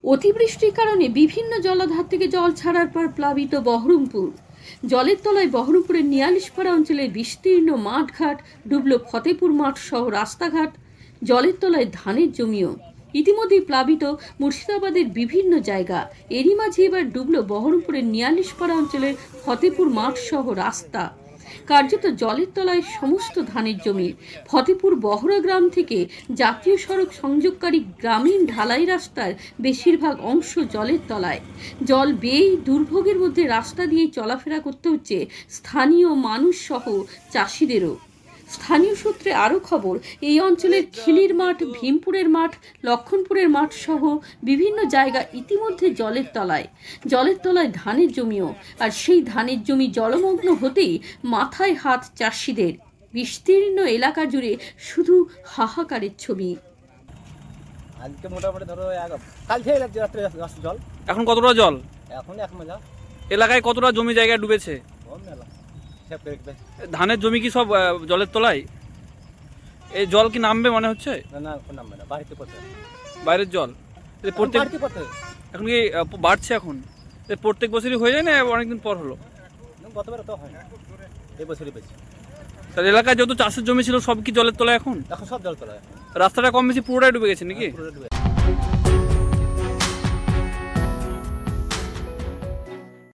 অতিবৃষ্টির কারণে বিভিন্ন জলাধার থেকে জল ছাড়ার পর প্লাবিত বহরমপুর। জলের তলায় বহরমপুরের নিয়ালিশপাড়া অঞ্চলের বিস্তীর্ণ মাঠঘাট ডুবল, ফতেপুর মাঠ সহ রাস্তাঘাট, জলের তলায় ধানের জমিও ইতিমধ্যেই প্লাবিত মুর্শিদাবাদের বিভিন্ন জায়গা। এরই মাঝে এবার ডুবল বহরমপুরের নিয়ালিশপাড়া অঞ্চলের ফতেপুর মাঠ সহ রাস্তা। কার্যত জলের তলায় সমস্ত ধানের জমি। ফতেপুর বহরা গ্রাম থেকে জাতীয় সড়ক সংযোগকারী গ্রামীণ ঢালাই রাস্তার বেশিরভাগ অংশ জলের তলায়। জল বেয়েই দুর্ভোগের মধ্যে রাস্তা দিয়ে চলাফেরা করতে হচ্ছে স্থানীয় মানুষ সহ চাষিদেরও। স্থানীয় সূত্রে আরও খবর, এই অঞ্চলের খিলির মাঠ, ভীমপুরের মাঠ, লক্ষণপুরের মাঠ সহ বিভিন্ন জায়গা ইতিমধ্যে জলের তলায় ধানের জমিও। আর সেই ধানের জমি জলমগ্ন হতেই মাথায় হাত চাষিদের। বিস্তীর্ণ এলাকা জুড়ে শুধু হাহাকারের ছবি। আজকে মোটামুটি ধরো কাল থেকে রাত্রে জল। এখন কতটা জল? এখন এক মেলা এলাকায় কতটা জমি জায়গায় ডুবেছে? মেলা ধানের জমি কি সব জলের তলায়? এই জল কি নামবে মনে হচ্ছে? না এখন নামবে না, বাড়িতে পড়তে বাইরের জল প্রত্যেক এখন কি বাড়ছে? এখন প্রত্যেক বছরই হয়ে যায় না অনেকদিন পর হলো? গতবার তো হয় না, এই বছরই বেশি। তার এলাকায় যত চাষের জমি ছিল সব কি জলের তলায় এখন? এখন সব জল তলায়। রাস্তাটা কম বেশি পুরোটাই ডুবে গেছে নাকি? পুরো ডুবে